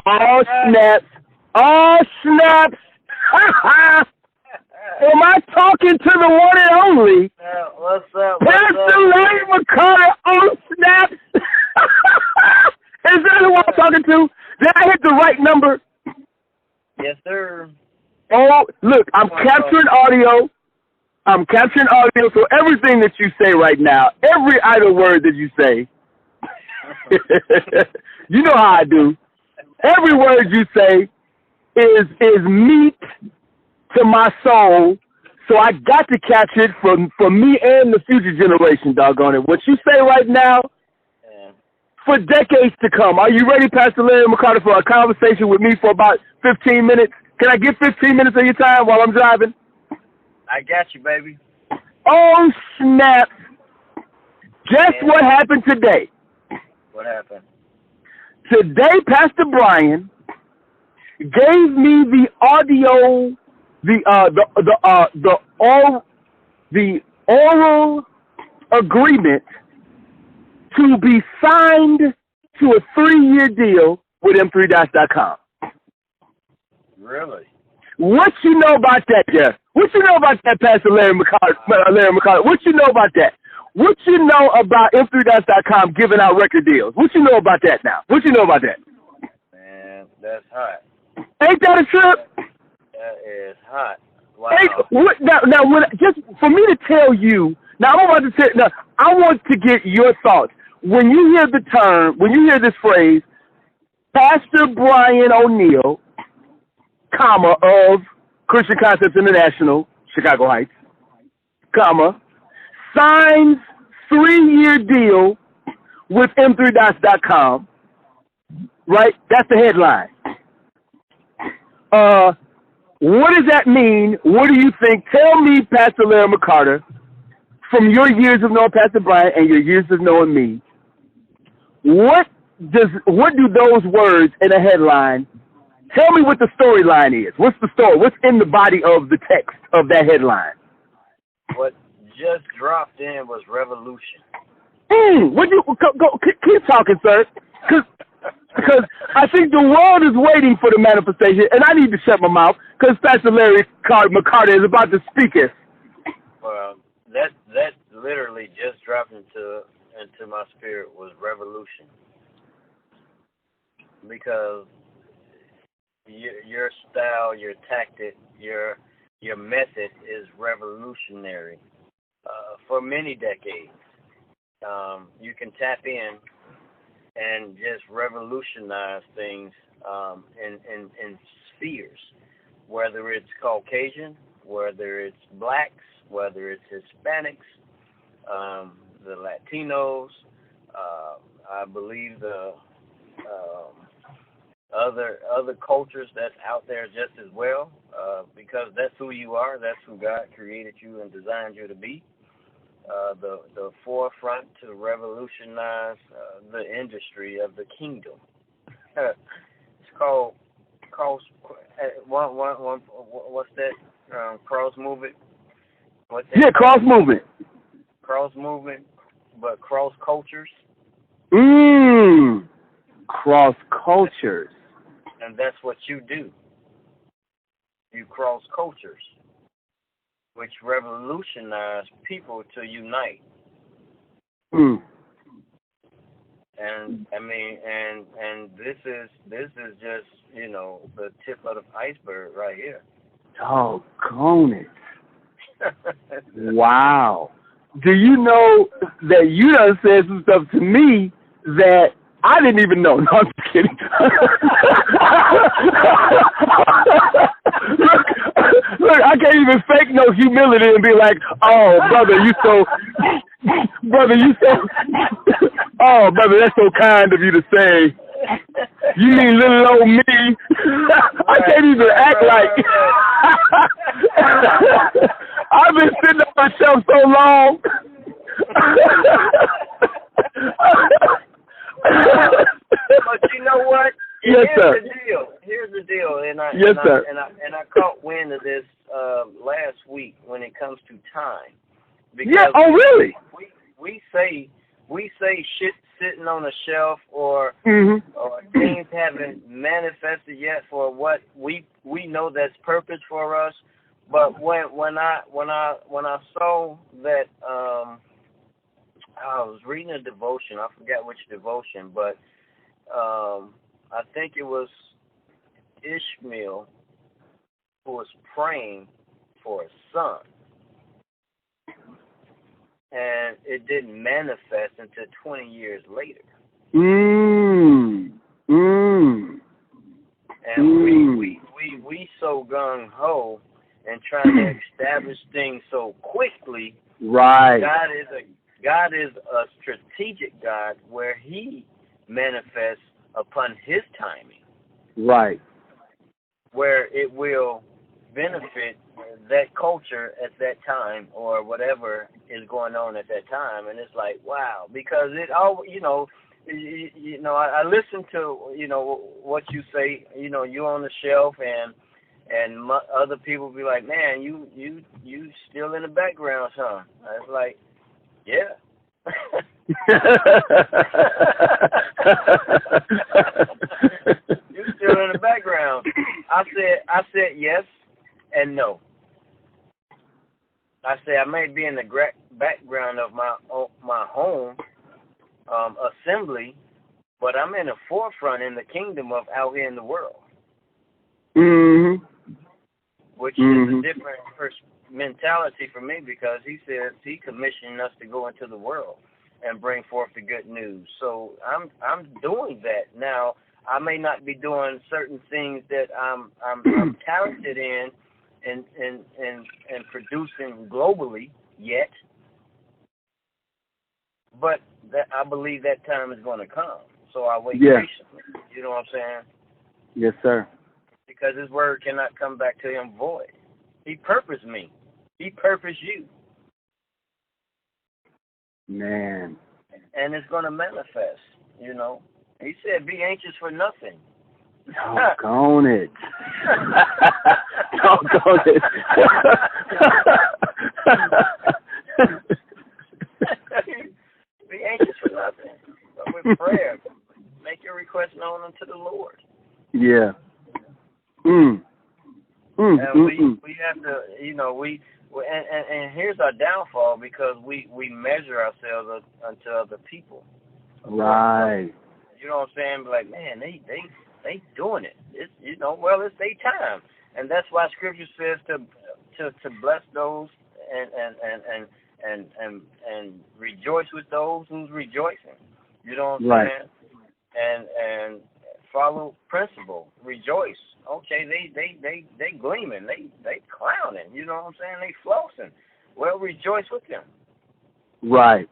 Oh, snaps. Oh, snaps. Am I talking to the one and only? What's up? Pastor Larry McCarter on snaps. Is that who I'm talking to? Did I hit the right number? Yes, sir. Oh, look, I'm capturing audio. So everything that you say right now, every idle word that you say, you know how I do. Every word you say is meat to my soul, so I got to catch it for me and the future generation, doggone it. What you say right now, for decades to come. Are you ready, Pastor Larry McCarter, for a conversation with me for about 15 minutes? Can I get 15 minutes of your time while I'm driving? I got you, baby. Oh, snap. Guess what happened today? What happened? Today, Pastor Brian gave me the audio, the oral agreement to be signed to a 3-year deal with M3-com. Really? What you know about that, Jeff? What you know about that, Pastor Larry McCarter? What you know about that? What you know about M3-com giving out record deals? What you know about that now? What you know about that? Man, that's hot. Ain't that a trip? That is hot. Wow. Hey, just for me to tell you, now I'm about to tell. Now I want to get your thoughts when you hear the term, when you hear this phrase, Pastor Brian O'Neill, comma, of Christian Concepts International, Chicago Heights, comma, signs 3-year deal with M3-com. Right? That's the headline. What does that mean? What do you think? Tell me, Pastor Larry McCarter, from your years of knowing Pastor Brian and your years of knowing me, what do those words in a headline, tell me what the storyline is. What's the story? What's in the body of the text of that headline? What just dropped in was revolution. Keep talking, sir. Because I think the world is waiting for the manifestation, and I need to shut my mouth because Pastor Larry McCarter is about to speak it. Well, that literally just dropped into my spirit was revolution, because your style, your tactic, your method is revolutionary. For many decades, you can tap in and just revolutionize things in spheres, whether it's Caucasian, whether it's blacks, whether it's Hispanics, the Latinos, I believe the other cultures that's out there just as well, because that's who you are, that's who God created you and designed you to be. The forefront to revolutionize the industry of the kingdom. It's called cross. What's that? Cross movement. Cross movement. Cross movement, but cross cultures. Cross cultures. And that's what you do. You cross cultures, which revolutionize people to unite. And I mean, and this is just, the tip of the iceberg right here. Doggone it. Wow. Do you know that you done said some stuff to me that I didn't even know? No, I'm just kidding. Look, I can't even fake no humility and be like, oh, brother, oh, brother, that's so kind of you to say. You mean little old me? I can't even act like. I've been sitting on my shelf so long. But you know what? Yes, sir. Here's the deal. And I caught wind of this last week when it comes to time. Because really? We say shit sitting on a shelf or things haven't manifested yet for what we know that's purpose for us. But when I saw that, I was reading a devotion. I forgot which devotion, but I think it was Ishmael who was praying for a son, and it didn't manifest until 20 years later. And we so gung ho and trying to establish things so quickly. Right. God is a strategic God where He manifests upon His timing. Right. Where it will benefit that culture at that time or whatever is going on at that time. And it's like, wow, because it all, I listen to, what you say, you on the shelf and other people be like, man, you still in the background, huh? It's like, yeah. You still in the background. I said yes and no. I said I may be in the background of my home assembly, but I'm in the forefront in the kingdom of out here in the world. Mm-hmm. Which is a different mentality for me, because He says He commissioned us to go into the world and bring forth the good news. So I'm doing that now. I may not be doing certain things that I'm talented in producing globally yet, but that I believe that time is going to come. So I wait patiently. You know what I'm saying? Yes, sir. Because His word cannot come back to Him void. He purposed me. He purposed you. Man. And it's going to manifest, He said, be anxious for nothing. Doggone it. Doggone it. Be anxious for nothing. But with prayer, make your request known unto the Lord. Yeah. And we have to, and here's our downfall, because we measure ourselves unto other people. Right. You know what I'm saying? Like, man, they doing it. It's it's their time, and that's why Scripture says to bless those and rejoice with those who's rejoicing. You know what I'm saying? And follow principle. Rejoice. Okay, they gleaming. They clowning. You know what I'm saying? They flossing. Well, rejoice with them. Right.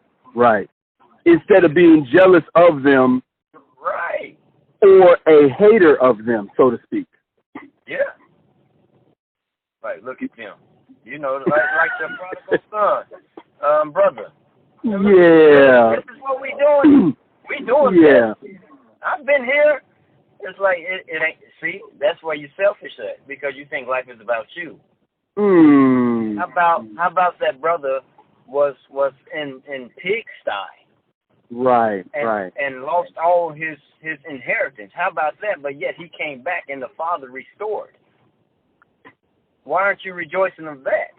Instead of being jealous of them. Right. Or a hater of them, so to speak. Yeah. Like, look at them. Like the prodigal son, brother. Yeah. This is what we doing. We doing this. I've been here. It's like it ain't. See, that's where you're selfish at, because you think life is about you. How about that brother was in pigsty? Right. And lost all his inheritance. How about that? But yet he came back and the Father restored. Why aren't you rejoicing of that?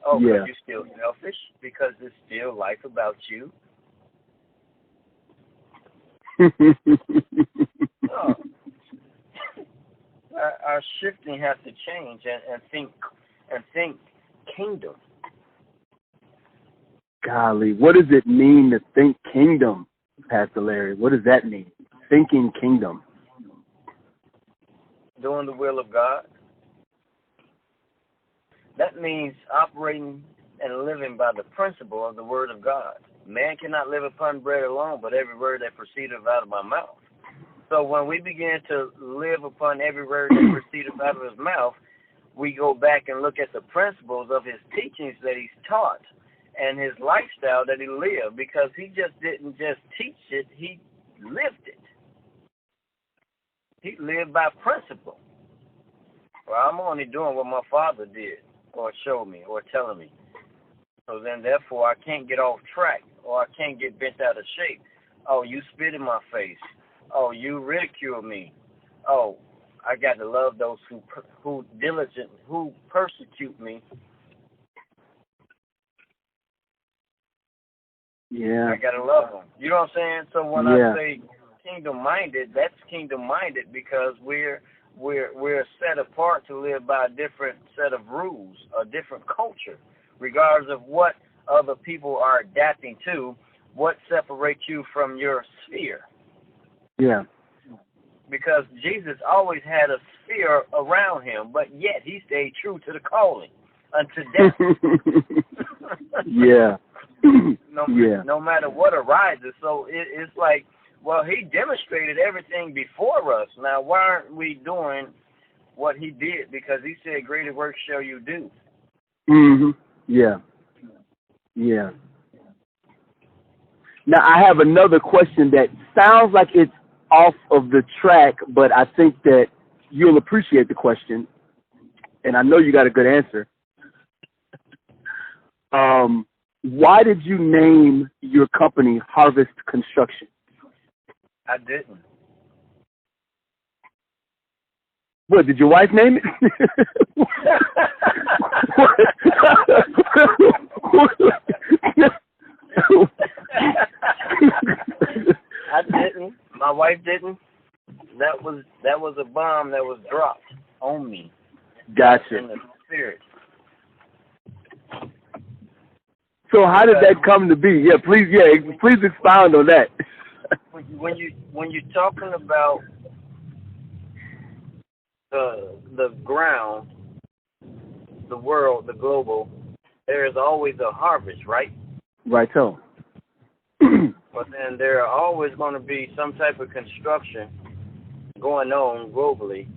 Oh, because you're still selfish? Because it's still life about you? No. Our shifting has to change and think kingdom. Golly, what does it mean to think kingdom, Pastor Larry? What does that mean? Thinking kingdom. Doing the will of God. That means operating and living by the principle of the Word of God. Man cannot live upon bread alone, but every word that proceedeth out of my mouth. So when we begin to live upon every word that proceedeth out of His mouth, we go back and look at the principles of His teachings that He's taught and His lifestyle that He lived, because He just didn't just teach it, He lived it. He lived by principle. Well, I'm only doing what my Father did or showed me or telling me. So then, therefore, I can't get off track, or I can't get bent out of shape. Oh, you spit in my face. Oh, you ridicule me. Oh, I got to love those who persecute me. Yeah. I gotta love them. You know what I'm saying? So when I say kingdom-minded, that's kingdom-minded because we're set apart to live by a different set of rules, a different culture, regardless of what other people are adapting to. What separates you from your sphere? Yeah. Because Jesus always had a sphere around him, but yet he stayed true to the calling unto death. Yeah. No matter what arises. So it's like, well, he demonstrated everything before us. Now, why aren't we doing what he did? Because he said, greater work shall you do. Yeah. Yeah. Now, I have another question that sounds like it's off of the track, but I think that you'll appreciate the question, and I know you got a good answer. Why did you name your company Harvest Construction? I didn't. What, did your wife name it? I didn't. My wife didn't. That was a bomb that was dropped on me. Gotcha. In the spirit. So how did that come to be? Please expound on that. When you're talking about the ground, the world, the global, there is always a harvest, right? Right, so. But then there are always going to be some type of construction going on globally,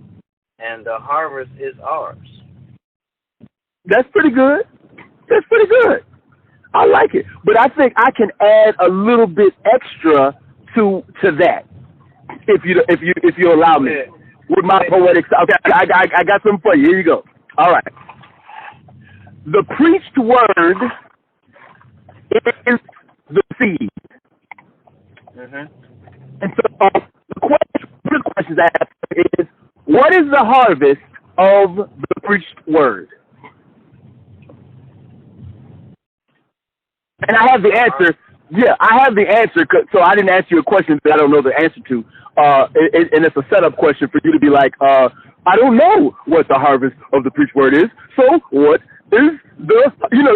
and the harvest is ours. That's pretty good. I like it, but I think I can add a little bit extra to that, if you allow me, with my poetic style. Okay, I got something for you. Here you go. All right. The preached word is the seed. Mm-hmm. And so the question I ask is, what is the harvest of the preached word? And I have the answer. Yeah, I have the answer. So I didn't ask you a question that I don't know the answer to. And it's a setup question for you to be like, I don't know what the harvest of the preached word is. So what is the you know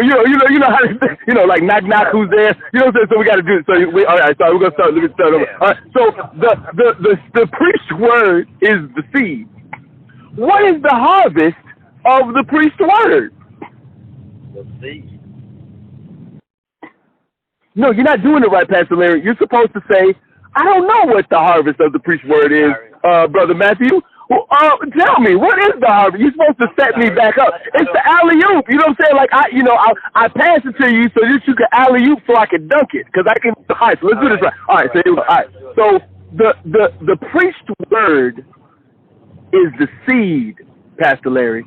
how to, like knock knock, who's there? You know what I'm saying? So we got to do it. So all right. So we're gonna start. Let me start over. All right. So the preached word is the seed. What is the harvest of the preached word? The seed. No, you're not doing it right, Pastor Larry. You're supposed to say, I don't know what the harvest of the preached word is, Brother Matthew. Well, tell me, what is the harvest? You're supposed to set me back up. It's the alley-oop. You know what I'm saying? Like, I pass it to you so that you can alley-oop so I can dunk it. Because I can. All right, so let's do this right. All right, so the preached word is the seed, Pastor Larry.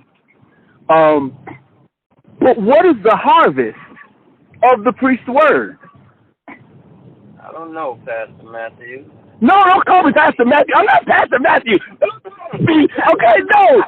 But what is the harvest of the preached word? I don't know, Pastor Matthew. No, don't call me Pastor Matthew. I'm not Pastor Matthew. Okay, no,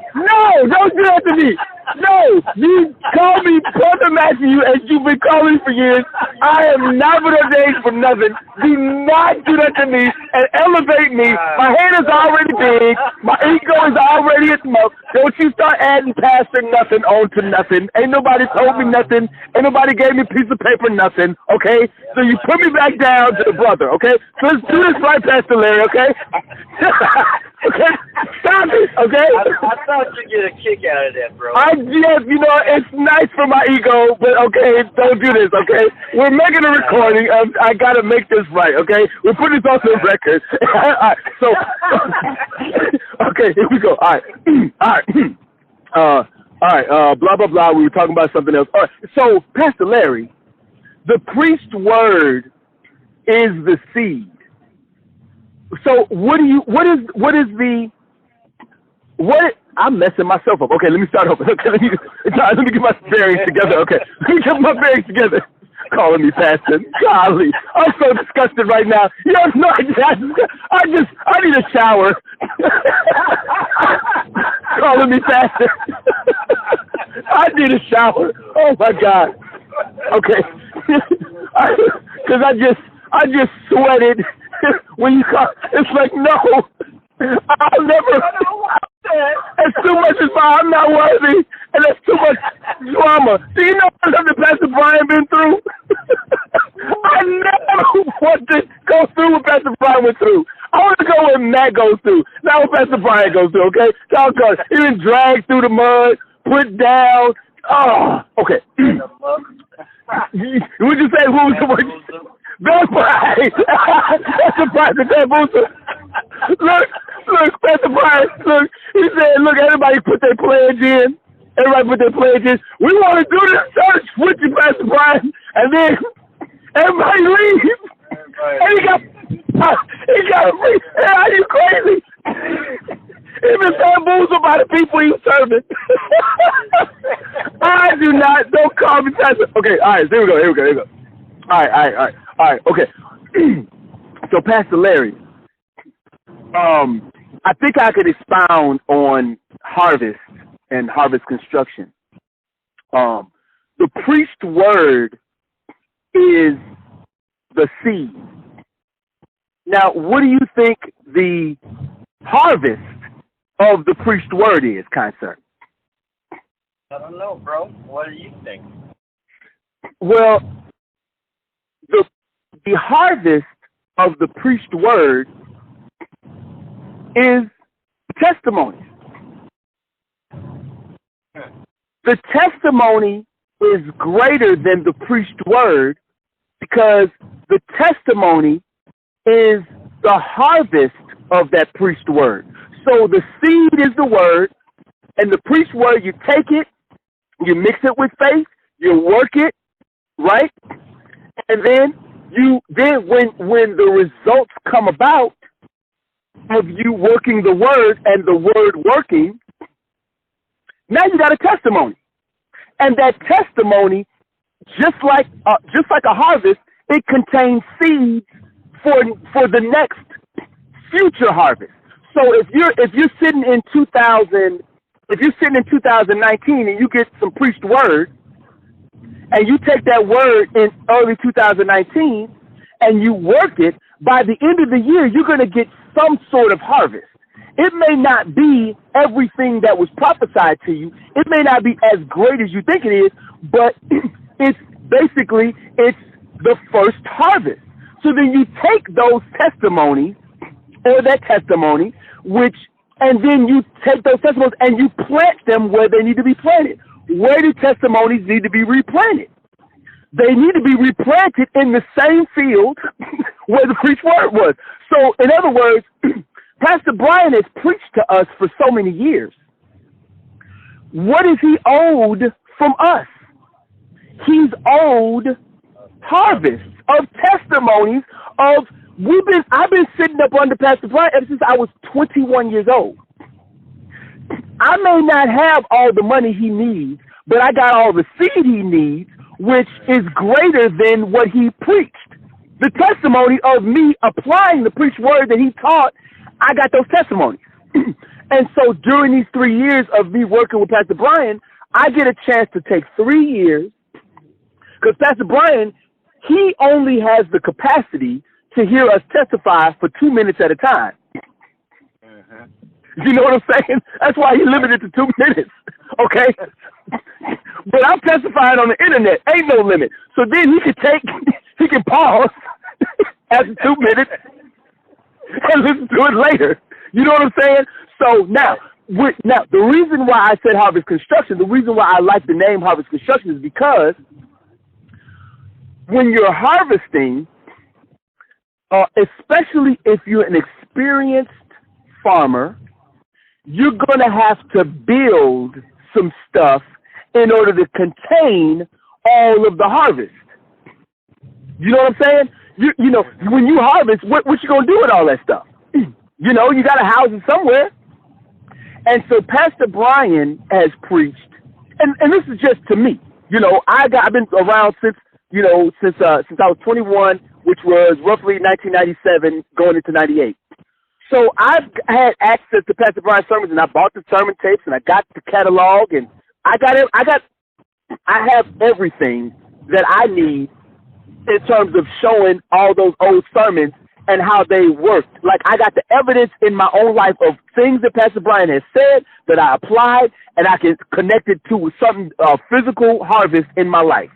don't do that to me. No, you call me Brother Matthew as you've been calling me for years. I am not ordained for nothing. Do not do that to me and elevate me. My head is already big. My ego is already at smoke. Don't you start adding pastor nothing on to nothing. Ain't nobody told me nothing. Ain't nobody gave me a piece of paper, nothing. Okay? So you put me back down to the brother, okay? So let's do this right, Pastor Larry, okay? Okay? Stop it, okay? I thought you'd get a kick out of that, bro. Yes, it's nice for my ego, but okay, don't do this, okay? We're making a recording. I gotta make this right, okay? We're putting this on the record. All right, so, okay, here we go. All right, blah, blah, blah. We were talking about something else. All right, so, Pastor Larry, the preached word is the seed. So, I'm messing myself up. Okay, let me start over. Okay, let me get my bearings together. Okay, let me get my bearings together. calling me pastor. Golly, I'm so disgusted right now. You have no idea. I need a shower. Calling me pastor. I need a shower. Oh my God. Okay. Because I just sweated when you call. It's like, no, I'll never. That's too much. I'm not worthy, and that's too much drama. Do you know what Pastor Brian been through? I never want to go through what Pastor Brian went through. I want to go what Matt goes through, not what Pastor Brian goes through. Okay, y'all go. He been dragged through the mud, put down. Oh, okay. Would you say who was the one? That's right. That's the price of that booster. Look, Pastor Brian, look, he said, look, everybody put their pledge in. Everybody put their pledge in. We want to do this church with you, Pastor Brian. And then everybody leaves. And he got free. Are you crazy? He been bamboozled by the people he's serving. Don't call me Pastor. Okay, all right, here we go. All right, okay. So, Pastor Larry, I think I could expound on harvest and harvest construction. The preached word is the seed. Now, what do you think the harvest of the preached word is, kind sir? I don't know, bro. What do you think? Well, the harvest of the preached word is testimony. The testimony is greater than the preached word because the testimony is the harvest of that preached word. So the seed is the word, and the preached word, you take it, you mix it with faith, you work it, right? And then when the results come about of you working the word and the word working, now you got a testimony. And that testimony, just like a harvest, it contains seeds for the next future harvest. So if you're sitting in 2019 and you get some preached word, and you take that word in early 2019 and you work it, by the end of the year, you're going to get some sort of harvest. It may not be everything that was prophesied to you. It may not be as great as you think it is, but it's the first harvest. So then you take those testimonies or that testimony, and then you take those testimonies and you plant them where they need to be planted. Where do testimonies need to be replanted? They need to be replanted in the same field where the preached word was. So, in other words, Pastor Brian has preached to us for so many years. What is he owed from us? He's owed harvests of testimonies of I've been sitting up under Pastor Brian ever since I was 21 years old. I may not have all the money he needs, but I got all the seed he needs, which is greater than what he preached. The testimony of me applying the preached word that he taught, I got those testimonies. And so during these 3 years of me working with Pastor Brian, I get a chance to take 3 years, because Pastor Brian, he only has the capacity to hear us testify for 2 minutes at a time. You know what I'm saying? That's why he limited to 2 minutes, okay? But I'm testifying on the internet. Ain't no limit. So then he can pause after 2 minutes and listen to it later. You know what I'm saying? So now the reason why I said Harvest Construction, the reason why I like the name Harvest Construction is because when you're harvesting, especially if you're an experienced farmer, you're going to have to build some stuff in order to contain all of the harvest. You know what I'm saying? You know, when you harvest, what you going to do with all that stuff? You know, you got to house it somewhere. And so Pastor Brian has preached, and this is just to me. You know, I've been around since since I was 21, which was roughly 1997, going into 98. So I've had access to Pastor Brian's sermons, and I bought the sermon tapes, and I got the catalog, and I have everything that I need in terms of showing all those old sermons and how they worked. Like, I got the evidence in my own life of things that Pastor Brian has said that I applied, and I can connect it to some physical harvest in my life,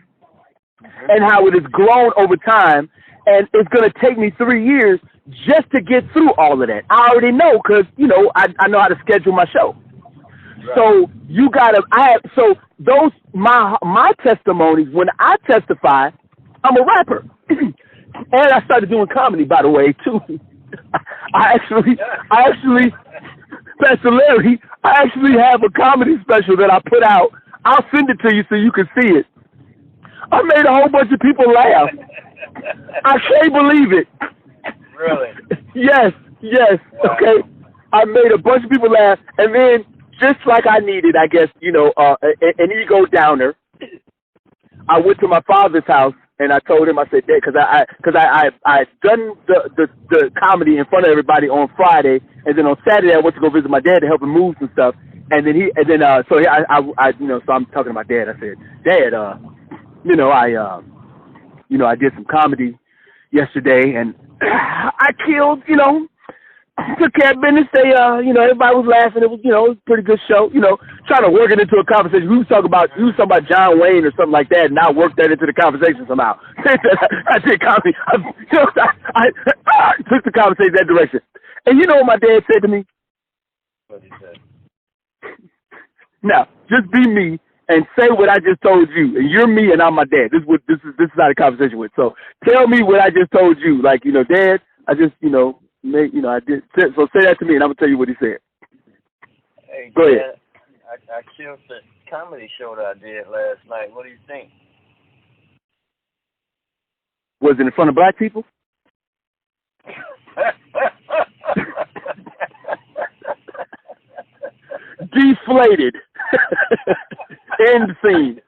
and how it has grown over time. And it's going to take me 3 years just to get through all of that. I already know, because, I know how to schedule my show. Right. So you got to, my testimonies, when I testify, I'm a rapper. And I started doing comedy, by the way, too. I actually, Pastor Larry, I actually have a comedy special that I put out. I'll send it to you so you can see it. I made a whole bunch of people laugh. I can't believe it. Really? Yes. Wow. Okay. I made a bunch of people laugh, and then just like I needed, I guess, an ego downer, I went to my father's house and I told him, I said, Dad, because I done the comedy in front of everybody on Friday, and then on Saturday I went to go visit my dad to help him move some stuff, so I'm talking to my dad. I said, Dad, I did some comedy yesterday, and I killed, took care of business. They, everybody was laughing. It was, it was a pretty good show. Trying to work it into a conversation. We was talking about John Wayne or something like that, and I worked that into the conversation somehow. I did comedy. I took the conversation that direction. And you know what my dad said to me? What did he say? Now, just be me and say what I just told you. And you're me, and I'm my dad. This is how the conversation went. So tell me what I just told you. Like, Dad, I just, I did. So say that to me, and I'm gonna tell you what he said. Hey, go Dad, ahead. I killed the comedy show that I did last night. What do you think? Was it in front of black people? Deflated. End scene.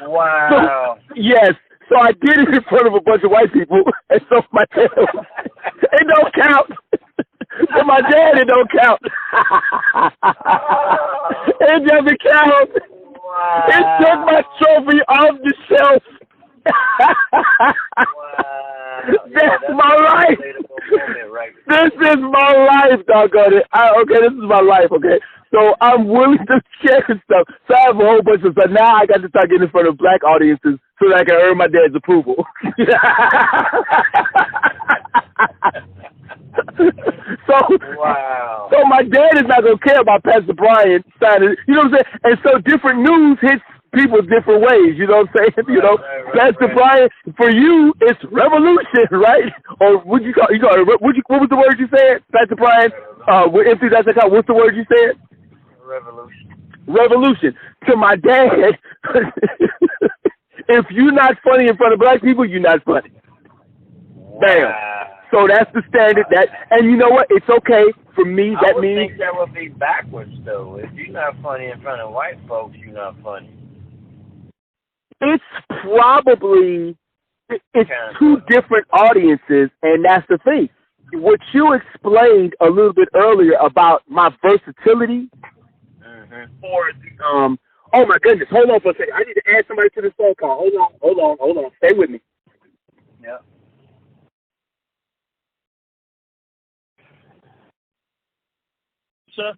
Wow. So, yes. So I did it in front of a bunch of white people, and so my dad, it don't count. For my dad, it don't count. It doesn't count. Wow. It took my trophy off the shelf. Wow. That's my life. Right. This is my life, doggone it. This is my life, okay? So I'm willing to share stuff. So I have a whole bunch of stuff. Now I got to start getting in front of black audiences so that I can earn my dad's approval. Wow. So my dad is not going to care about Pastor Brian signing. You know what I'm saying? And so different news hits people different ways. You know what I'm saying? Right, Pastor Brian, for you, it's revolution, right? Or what was the word you said, Pastor Brian? What's the word you said? Revolution. To my dad, if you're not funny in front of black people, you're not funny. Wow. Bam. So that's the standard. And you know what? It's okay for me. I think that would be backwards, though. If you're not funny in front of white folks, you're not funny. It's probably two different audiences, and that's the thing. What you explained a little bit earlier about my versatility, or oh my goodness, hold on for a second. I need to add somebody to this phone call. Hold on. Stay with me. Yeah. Sir?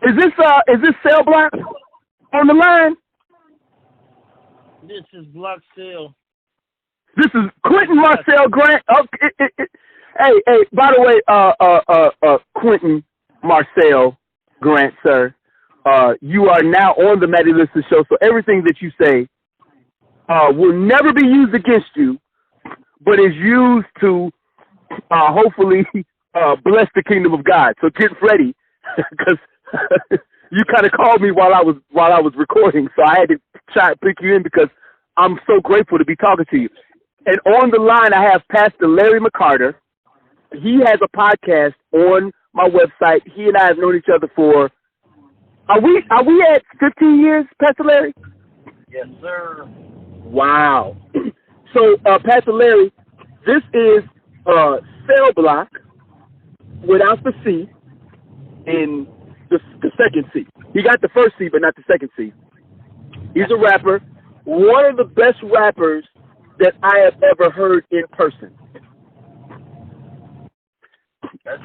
Is this Cell Block on the line? This is Blok Cell. This is Quentin Marcel Grant. Hey, by the way, Quentin Marcel Grant, sir, you are now on the Matt Ellipsis Show, so everything that you say will never be used against you, but is used to hopefully bless the kingdom of God. So get ready, because you kind of called me while I was recording, so I had to try to pick you in because I'm so grateful to be talking to you. And on the line, I have Pastor Larry McCarter. He has a podcast on my website. He and I have known each other for, are we at 15 years, Pastor Larry? Yes, sir. Wow. So, Pastor Larry, this is Cell Block without the C in the second C. He got the first C, but not the second C. He's a rapper, one of the best rappers that I have ever heard in person. That's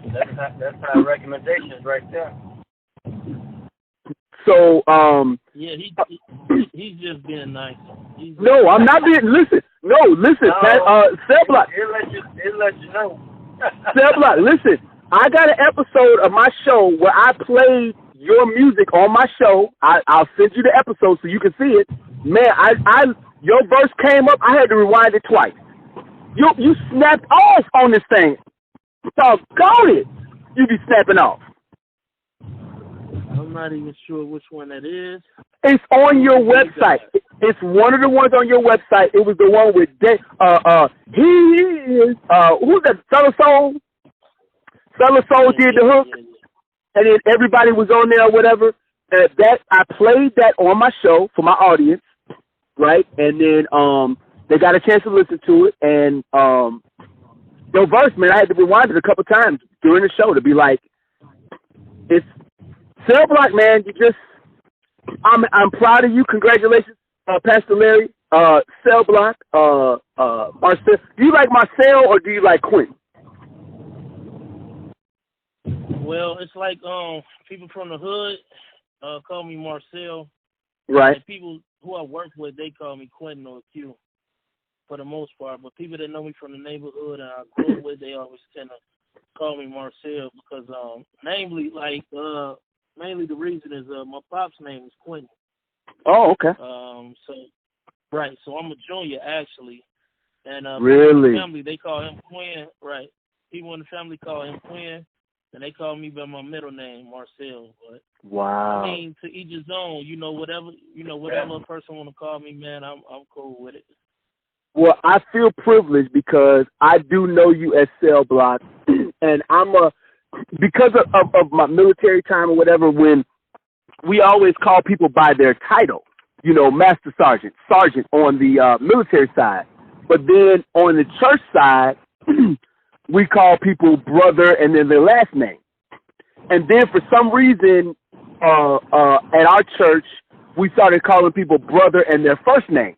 high recommendations right there. So, yeah, he's just being nice. No, I'm not being. Listen, Cell Block. It'll let you know. Cell Block, listen. I got an episode of my show where I played your music on my show. I'll send you the episode so you can see it. Man, your verse came up. I had to rewind it twice. You snapped off on this thing. Doggone it. You be snapping off. I'm not even sure which one that is. It's on your website. It's one of the ones on your website. It was the one with who's that? Cellar Soul? Cellar Soul did the hook, and then everybody was on there or whatever. That I played that on my show for my audience, right? And then they got a chance to listen to it, and your verse, man, I had to rewind it a couple times during the show to be like, it's Cell Block, man. I'm proud of you. Congratulations, Pastor Larry. Cell Block, Marcel. Do you like Marcel or do you like Quentin? Well, it's like people from the hood call me Marcel. Right. And people who I work with, they call me Quentin or Q for the most part. But people that know me from the neighborhood and I grew up with, they always tend to call me Marcel because, mainly the reason is my pop's name is Quentin. Oh, okay. So I'm a junior actually, and really, people in the family they call him Quinn. Right. People in the family call him Quinn. And they call me by my middle name, Marcel. But wow. I mean, to each his own. Whatever a person want to call me, man, I'm cool with it. Well, I feel privileged because I do know you as Cell Block, and because of my military time or whatever. When we always call people by their title, Master Sergeant, Sergeant on the military side, but then on the church side. We call people brother and then their last name. And then for some reason, at our church, we started calling people brother and their first name.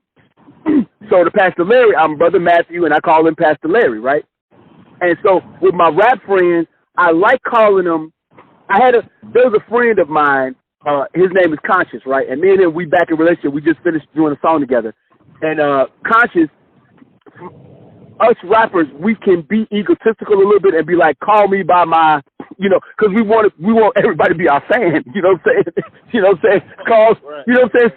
So to Pastor Larry, I'm Brother Matthew, and I call him Pastor Larry, right? And so with my rap friends, I like calling them. There was a friend of mine, his name is Conscious, right? And me and him, we back in relationship. We just finished doing a song together. And Conscious, us rappers, we can be egotistical a little bit and be like, call me by my, because we want everybody to be our fan. You know what I'm saying? You know what I'm saying? Calls. You know what I'm saying?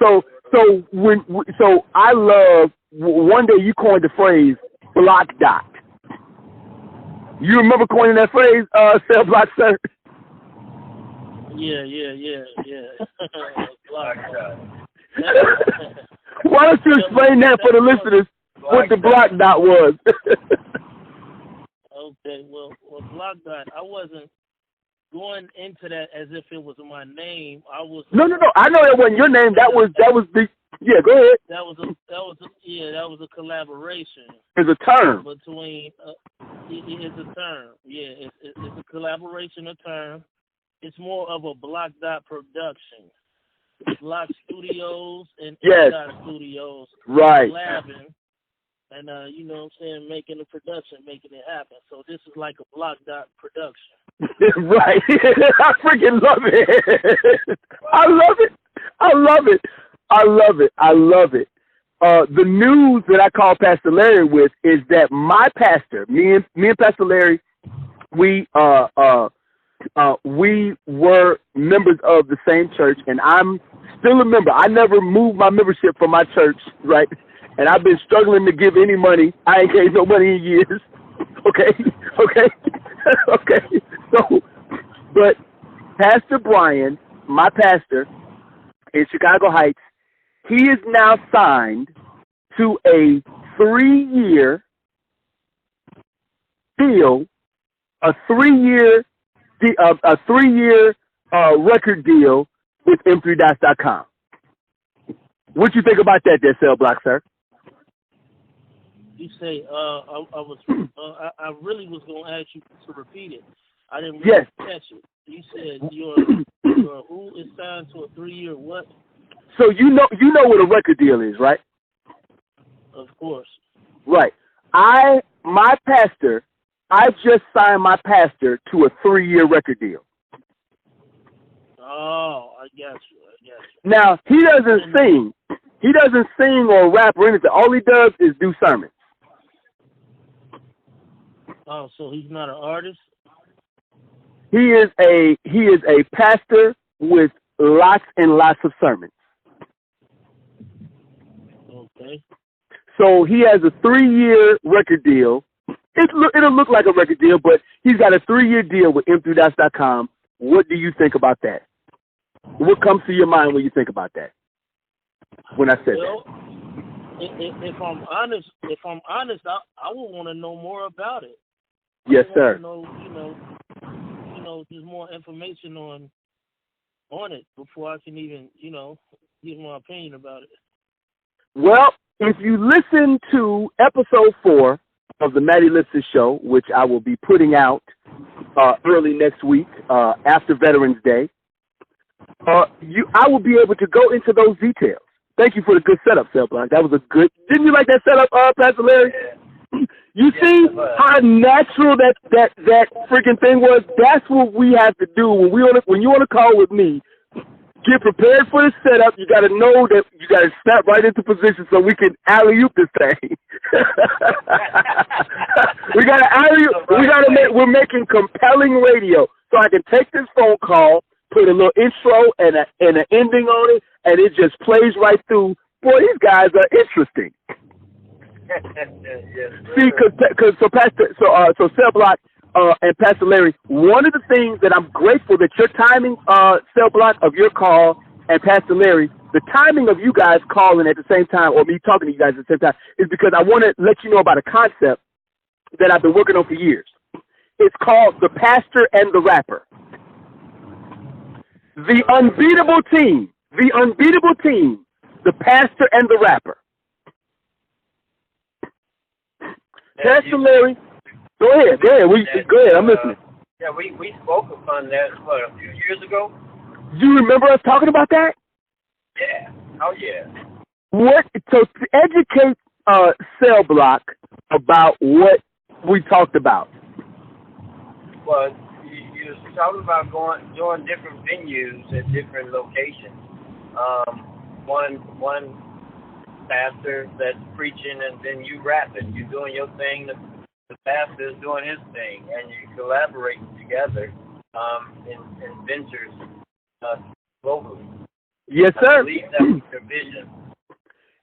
So I love. One day you coined the phrase "block dot." You remember coining that phrase, Cell Block, sir? Yeah. Block dot. Why don't you explain that for the listeners? What the block dot was. Okay, well, block dot. I wasn't going into that as if it was my name. I was. No. I know that wasn't your name. That was the. Yeah, go ahead. That was a collaboration. It's a term between. It's a term. Yeah, it's a collaboration. A term. It's more of a block dot production. Block Studios and Dot Studios. Right. Collabing. And, you know what I'm saying, making the production, making it happen. So this is like a block dot production. Right. I freaking love it. I love it. The news that I call Pastor Larry with is that my pastor, me and Pastor Larry, we were members of the same church, and I'm still a member. I never moved my membership from my church, right? And I've been struggling to give any money. I ain't gave no money in years. Okay. So, but Pastor Brian, my pastor in Chicago Heights, he is now signed to a 3-year deal, a 3-year record deal with M3DOTS.com. What you think about that, there, Cell Block, sir? You say I really was going to ask you to repeat it. I didn't really catch it. You said your who is signed to a 3-year what? So you know what a record deal is, right? Of course. Right. My pastor, I've just signed my pastor to a 3-year record deal. Oh, I got you. Now, he doesn't sing. He doesn't sing or rap or anything. All he does is do sermons. Oh, so he's not an artist? He is a pastor with lots and lots of sermons. Okay. So he has a 3-year record deal. It'll look like a record deal, but he's got a 3-year deal with M3Dots.com. What do you think about that? What comes to your mind when you think about that? When I said that? If I'm honest, I would want to know more about it. Yes, sir. You know, just more information on it before I can even, give my opinion about it. Well, if you listen to episode 4 of the Matt Ellipsis Show, which I will be putting out early next week after Veterans Day, I will be able to go into those details. Thank you for the good setup, Cell Block. That was a good. Didn't you like that setup, Pastor Larry? You see how natural that freaking thing was? That's what we have to do when you want to call with me. Get prepared for the setup. You got to know that you got to snap right into position so we can alley-oop this thing. We're making compelling radio. So I can take this phone call, put a little intro and an ending on it, and it just plays right through. Boy, these guys are interesting. See, so Cell Block and Pastor Larry, one of the things that I'm grateful that your timing, Cell Block, of your call, and Pastor Larry, the timing of you guys calling at the same time, or me talking to you guys at the same time, is because I want to let you know about a concept that I've been working on for years. It's called the Pastor and the Rapper. The unbeatable team, the Pastor and the Rapper. Pastor Larry, go ahead. Go ahead. I'm listening. Yeah, we spoke upon that, a few years ago? Do you remember us talking about that? Yeah. Oh, yeah. So to educate Cell Block about what we talked about. Well, you were talking about doing different venues at different locations. One pastor that's preaching, and then you rapping. You're doing your thing. The pastor is doing his thing, and you're collaborating together in ventures globally. Yes, sir. I believe that's your vision.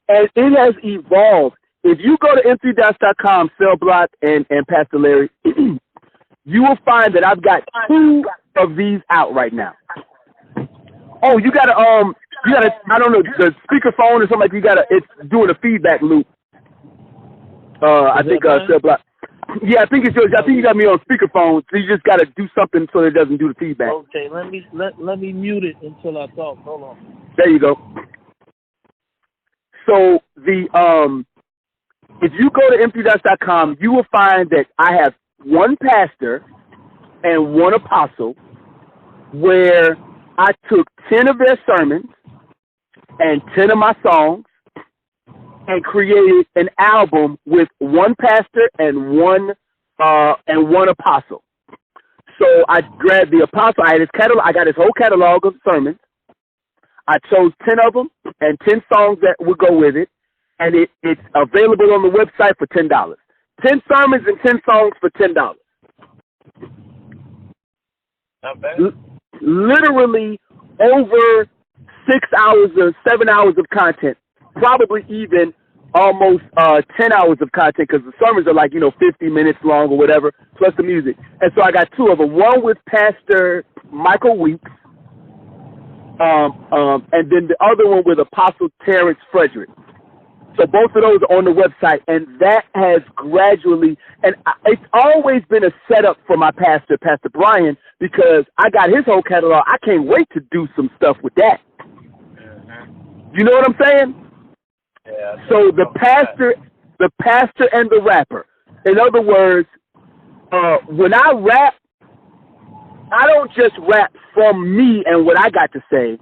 And it has evolved. If you go to M3Dots.com, Cell Block and Pastor Larry, you will find that I've got 2 of these out right now. Oh, you got I don't know, the speakerphone or something like it's doing a feedback loop. I think Cell Block. Yeah, I think it's yours. I think you got me on speakerphone, so you just got to do something so that it doesn't do the feedback. Okay, let me mute it until I talk. Hold on. There you go. So if you go to MPDots.com, you will find that I have one pastor and one apostle where I took 10 of their sermons and 10 of my songs and created an album with one pastor and one apostle. So I grabbed the apostle. I had his catalog. I got his whole catalog of sermons. I chose 10 of them and 10 songs that would go with it, and it's available on the website for $10. 10 sermons and 10 songs for $10. Not bad. Literally over 6 hours or 7 hours of content, probably even almost 10 hours of content, because the sermons are like 50 minutes long or whatever, plus the music. And so I got 2 of them. One with Pastor Michael Weeks, and then the other one with Apostle Terrence Frederick. So both of those are on the website, and that has gradually, and it's always been a setup for my pastor, Pastor Brian, because I got his whole catalog. I can't wait to do some stuff with that. You know what I'm saying? Yeah. So the pastor and the rapper. In other words, when I rap, I don't just rap from me and what I got to say.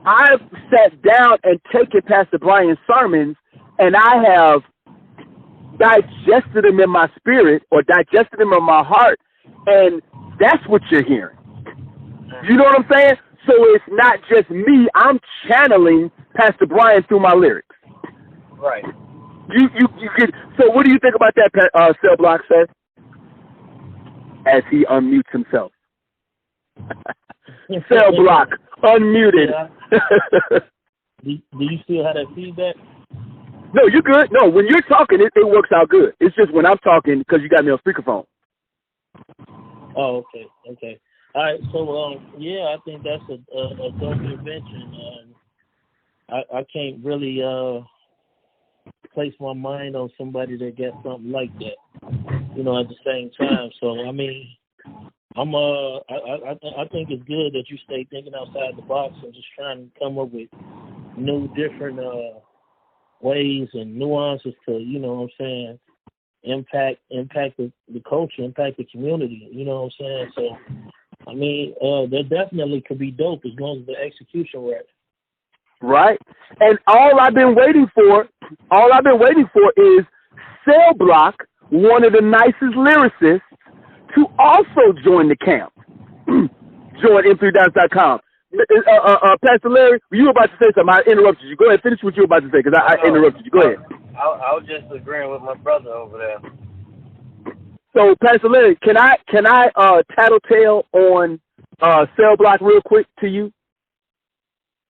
I've sat down and taken Pastor Brian's sermons, and I have digested them in my spirit or digested them in my heart, and that's what you're hearing. You know what I'm saying? So it's not just me. I'm channeling Pastor Brian through my lyrics. Right. You get. So what do you think about that, Cell Blok says? As he unmutes himself. Cell Blok unmuted. Yeah. Do you still have that feedback? No, you're good. No, when you're talking, it works out good. It's just when I'm talking because you got me on speakerphone. Oh, okay. All right. So, I think that's a dope invention. I can't really place my mind on somebody that got something like that, at the same time. So, I mean, I think it's good that you stay thinking outside the box and just trying to come up with new, different ways and nuances to, impact the culture, impact the community, So, I mean, that definitely could be dope as long as the execution right. Right. And all I've been waiting for is Cell Blok, one of the nicest lyricists, to also join the camp. Join M3Dance.com. Pastor Larry, you were about to say something. I interrupted you. Go ahead, finish what you were about to say, because I interrupted you. Go ahead. I was just agreeing with my brother over there. So, Pastor Larry, can I tattletale on Cell Blok real quick to you?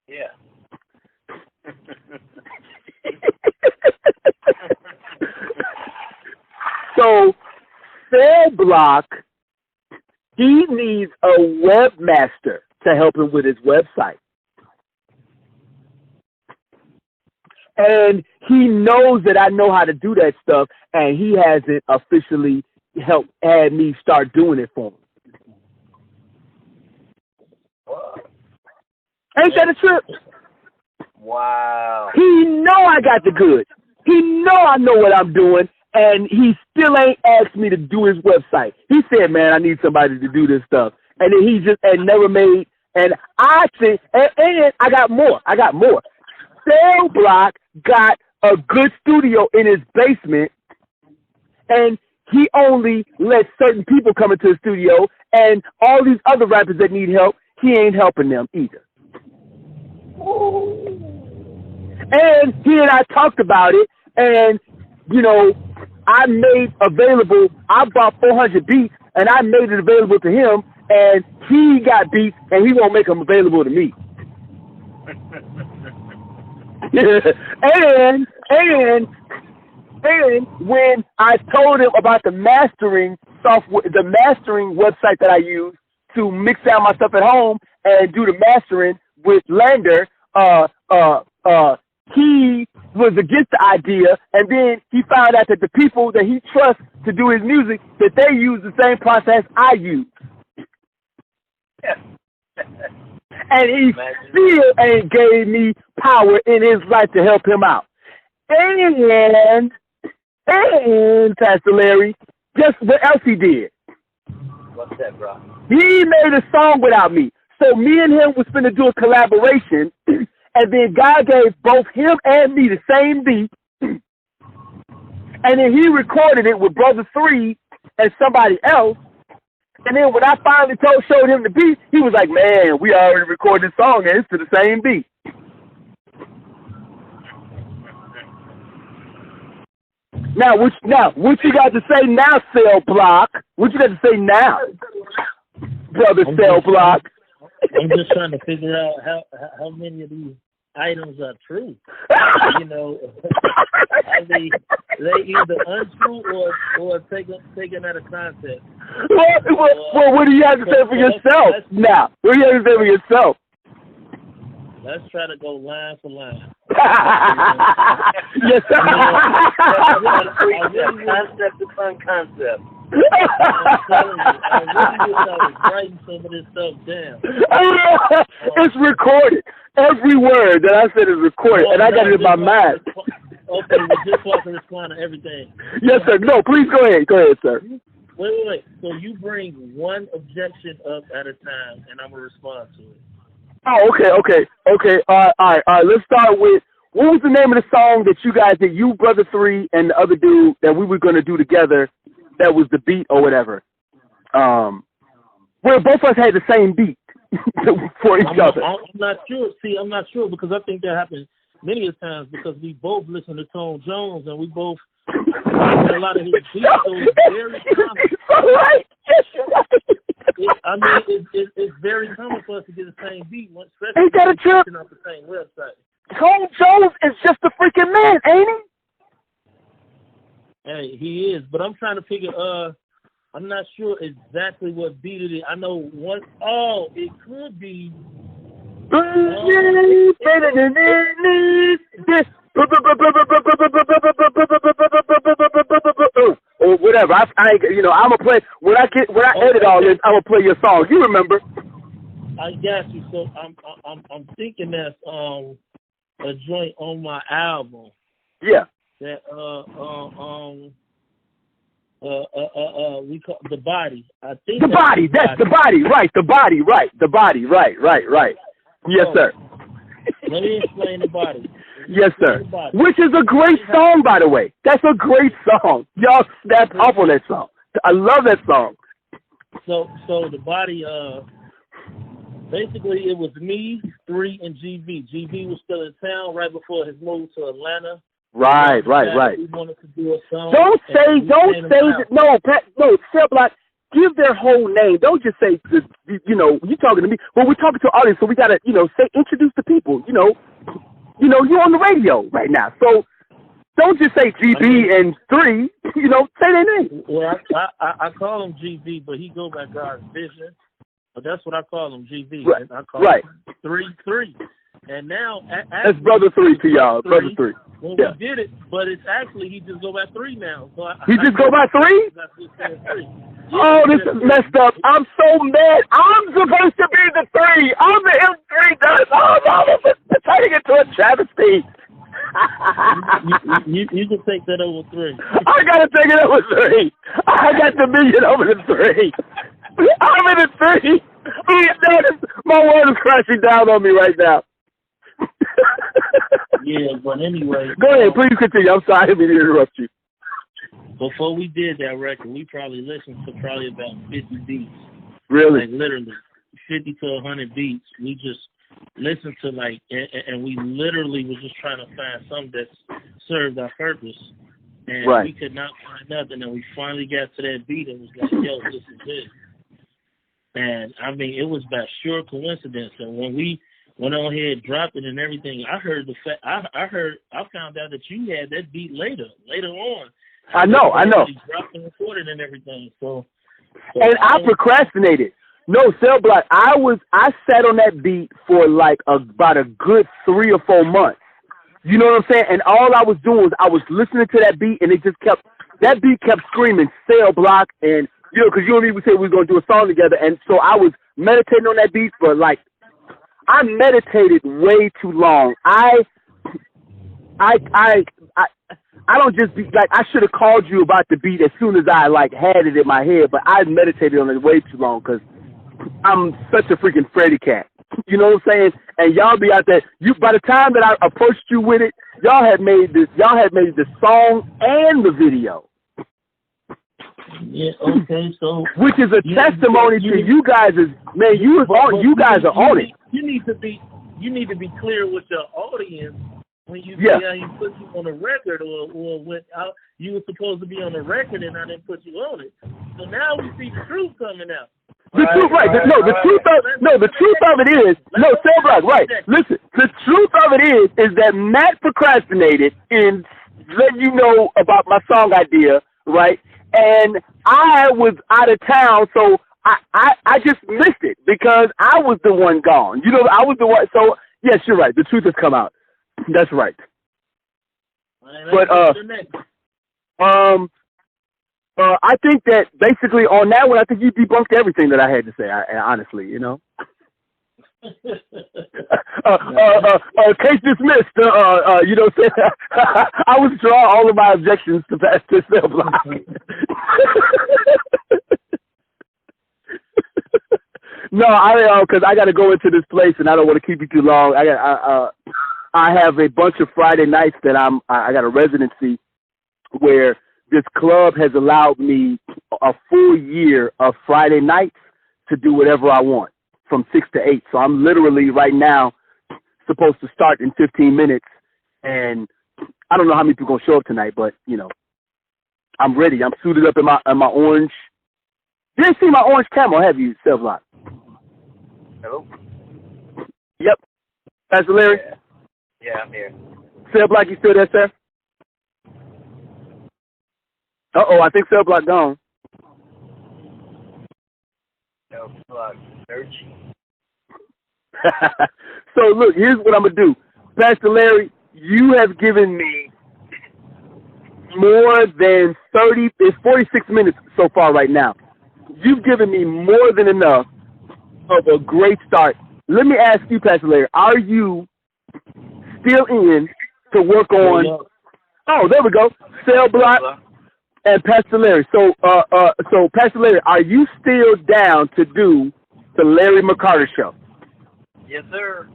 Yeah. So, Cell Blok, he needs a webmaster to help him with his website. And he knows that I know how to do that stuff, and he hasn't officially had me start doing it for him. Wow. Ain't that a trip? Wow. He know I got the goods. He know I know what I'm doing, and he still ain't asked me to do his website. He said, man, I need somebody to do this stuff. And then he just never made, and I think, and I got more. Cell Blok got a good studio in his basement, and he only lets certain people come into the studio, and all these other rappers that need help, he ain't helping them either. And he and I talked about it, and, I made available, I bought 400 beats, and I made it available to him, and he got beats, and he won't make them available to me. and when I told him about the mastering software, the mastering website that I use to mix down my stuff at home and do the mastering with Lander, he was against the idea, and then he found out that the people that he trusts to do his music, that they use the same process I use. And he still ain't gave me power in his life to help him out. And Pastor Larry, guess what else he did? What's that, bro? He made a song without me. So me and him was finna do a collaboration, and then God gave both him and me the same beat, and then he recorded it with Brother 3 and somebody else. And then when I finally showed him the beat, he was like, man, we already recorded this song, and it's to the same beat. Now, what you got to say now, Cell Blok? What you got to say now, Brother Cell Blok? I'm just trying to figure out how many of these items are true. Are they either untrue or taken out of context. Well, what do you have to say for yourself now? What do you have to say for yourself? Let's try to go line for line. Yes, sir. Concept upon concept. I really wish I was writing some of this stuff down. It's recorded. Every word that I said is recorded, and I got it in my mind. Okay, well, just so I can respond to everything. Yes, sir. No, please go ahead. Go ahead, sir. Wait. So you bring one objection up at a time, and I'm going to respond to it. Oh, okay. All right. Let's start with, what was the name of the song that you guys did, you, Brother 3, and the other dude that we were going to do together, that was the beat or whatever? Where both of us had the same beat for each other. I'm not sure. See, I'm not sure because I think that happens many a times because we both listen to Tone Jones and we both a lot of his beats. So it's very common. Right. Yes, you're right. It's very common for us to get the same beat, especially ain't that a trip? off the same website. Tone Jones is just a freaking man, ain't he? Hey, he is, but I'm trying to figure. I'm not sure exactly what beat it is. I know one. Oh, it could be. Or whatever. I I'm gonna play when I edit all this. I'm gonna play your song. You remember? I got you. So I'm thinking that's a joint on my album. Yeah. That we call The Body. I think The Body. That's The Body. Right. The Body. Right. The Body. Right. Yes, sir. Let me explain The Body. Yes, sir. Which is a great song, by the way. That's a great song. Y'all snapped off on that song. I love that song. So The Body, basically it was me, 3, and GB. GB was still in town right before his move to Atlanta. Right. We wanted to do a song. Don't say that. No, Pat, no, Cell Block, give their whole name. Don't just say, you talking to me. Well, we're talking to an audience, so we got to, introduce the people. You're on the radio right now. So don't just say GB and 3, say their name. Well, I call him GB, but he go by God's Vision. But that's what I call him, GB. Right. And I call him 3. And now, that's Brother 3 to y'all. Brother 3. When we did it, but it's actually, he just go by 3 now. So he just go by 3? Oh, this is messed up. I'm so mad. I'm supposed to be the 3. I'm the M3 does. Oh, no, they're turning into a travesty. you can take that over 3. I got to take it over 3. I got the million over the 3. I'm in the 3. My world is crashing down on me right now. Yeah, but anyway. Go ahead, please continue. I'm sorry, I didn't mean to interrupt you. Before we did that record, we probably listened to about 50 beats. Really? Like literally 50 to 100 beats. We just listened to and we literally was just trying to find something that served our purpose. And we could not find nothing. And we finally got to that beat and was like, yo, this is it. And I mean, it was by sheer coincidence. And when we went on ahead, dropped it and everything, I heard I found out that you had that beat later on. I know. Dropped and recorded and everything. So and I procrastinated. No, Cell Block, I sat on that beat for like about a good 3 or 4 months. You know what I'm saying? And all I was doing was I was listening to that beat, and that beat kept screaming Cell Block, and because you and me we said we were gonna do a song together, and so I was meditating on that beat for like. I meditated way too long. I don't just be like, I should have called you about the beat as soon as I had it in my head, but I meditated on it way too long because I'm such a freaking Freddy cat. You know what I'm saying? And y'all be out there. By the time that I approached you with it, y'all had made the song and the video. Yeah, okay, so which is a testimony to you guys. Man, you guys are on it. You need to be clear with your audience when you say I didn't put you on a record, or when you were supposed to be on a record and I didn't put you on it. So now we see the truth coming out. The truth of it is, Cell Block, right. Listen, the truth of it is that Matt procrastinated in letting you know about my song idea, right? And I was out of town, so I just missed it because I was the one gone. I was the one. So Yes, you're right. The truth has come out. That's right. But I think that basically on that one, I think you debunked everything that I had to say. Honestly, you know. Case dismissed. You know, I withdraw all of my objections to Pastor Cell Blok. No, because I got to go into this place and I don't want to keep you too long. I have a bunch of Friday nights that I got a residency where this club has allowed me a full year of Friday nights to do whatever I want from 6 to 8. So I'm literally right now supposed to start in 15 minutes, and I don't know how many people are going to show up tonight, but, you know, I'm ready. I'm suited up in my orange. You didn't see my orange camo, have you, Cell Blok? Hello? Yep. Pastor Larry? Yeah, I'm here. Cell Blok, you still there, sir? Uh-oh, I think Cell Blok gone. Cell Blok searching. So, look, here's what I'm going to do. Pastor Larry, you have given me more than 46 minutes so far right now. You've given me more than enough of a great start. Let me ask you, Pastor Larry, are you still in to work on? Oh, there we go. Cell Blok and Pastor Larry. So Pastor Larry, are you still down to do the Larry McCarter Show? Yes, sir.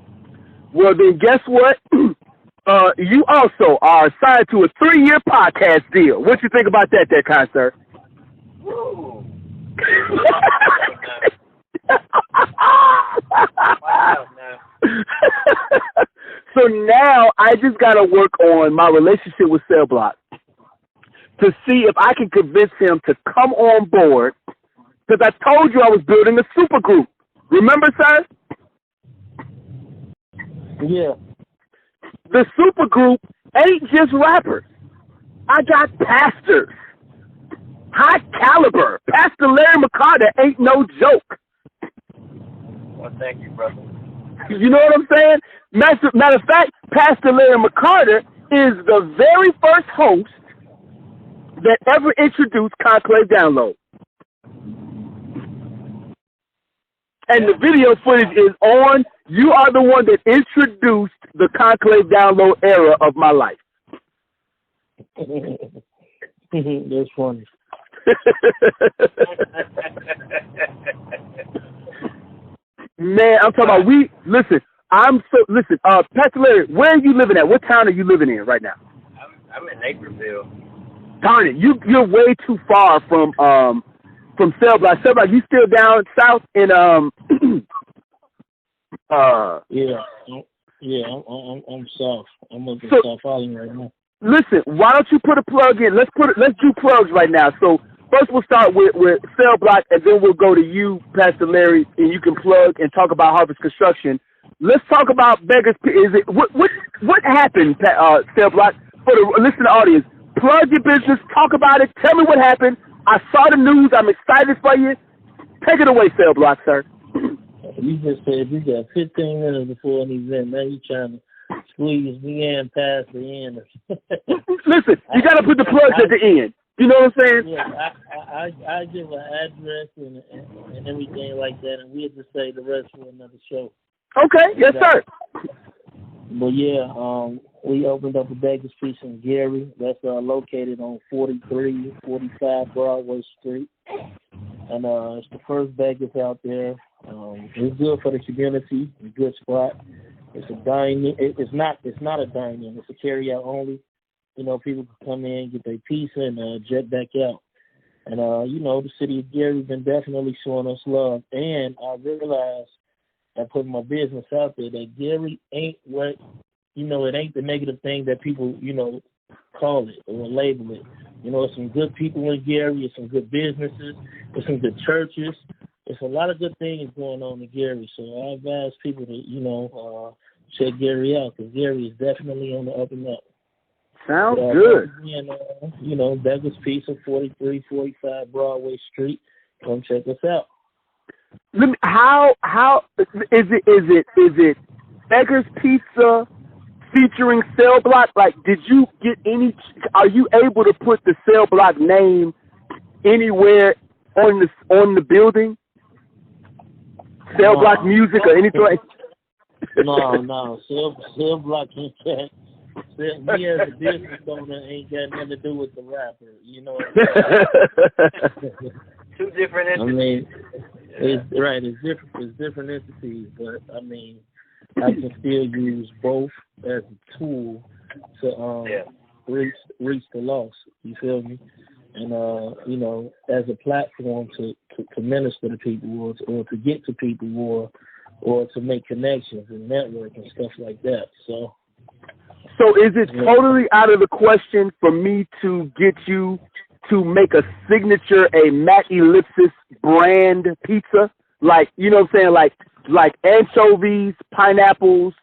Well, then guess what? You also are assigned to a 3-year podcast deal. What you think about that, kind sir? Woo. So now I just got to work on my relationship with Cell Blok to see if I can convince him to come on board, because I told you I was building a super group. Remember, sir? Yeah. The super group ain't just rappers. I got pastors. High caliber. Pastor Larry McCarter ain't no joke. Well, thank you, brother. You know what I'm saying? Matter of fact, Pastor Larry McCarter is the very first host that ever introduced Conclave Download. And the video footage is on. You are the one that introduced the Conclave Download era of my life. That's funny. Man, I'm talking about listen, Pastor Larry, where are you living at? What town are you living in right now? I'm in Naperville. Darn it, you're way too far from Cell Blok. Cell Blok, you still down south in I'm south. I'm up in South Island right now. Listen, why don't you put a plug in? Let's do plugs right now. So first we'll start with Cell Blok, and then we'll go to you, Pastor Larry, and you can plug and talk about Harvest Construction. Let's talk about Beggars. What happened, Cell Blok? For the listening audience, plug your business, talk about it, tell me what happened. I saw the news. I'm excited for you. Take it away, Cell Blok, sir. You just said you got 15 minutes before an event. Now you're trying to squeeze me in past the end. Listen, you got to put the plugs at the end. You know what I'm saying? Yeah, I give an address and everything like that, and we'll just say the rest for another show. Okay, yes, sir. But yeah, we opened up a Beggars Piece in Gary. That's located on 4345 Broadway Street, and it's the first Beggars out there. It's good for the community. It's a good spot. It's a dine-in. It's not a dine-in. It's a carry-out only. You know, people can come in, get their pizza, and jet back out. And you know, the city of Gary's been definitely showing us love. And I realized, I put my business out there, that Gary ain't what, you know, it ain't the negative thing that people, you know, call it or label it. You know, it's some good people in Gary. It's some good businesses. There's some good churches. There's a lot of good things going on in Gary. So I advise people to, you know, check Gary out, because Gary is definitely on the up and up. Sounds good. And, you know, Beggars Piece of 4345 Broadway Street. Come check us out. How is it Beggar's Pizza featuring Cell Block? Like, did you get any? Are you able to put the Cell Block name anywhere on the building? Cell Block music or anything like? No. Cell Block can't. Me as a business owner ain't got nothing to do with the rapper. You know what I mean? Two different entities. I mean, it's different entities, but I mean, I can still use both as a tool to reach the lost. You feel me? And as a platform to minister to people or to get to people or to make connections and network and stuff like that. So is it totally out of the question for me to get you to make a signature, a Matt Ellipsis brand pizza? Like, you know what I'm saying? Like anchovies, pineapples,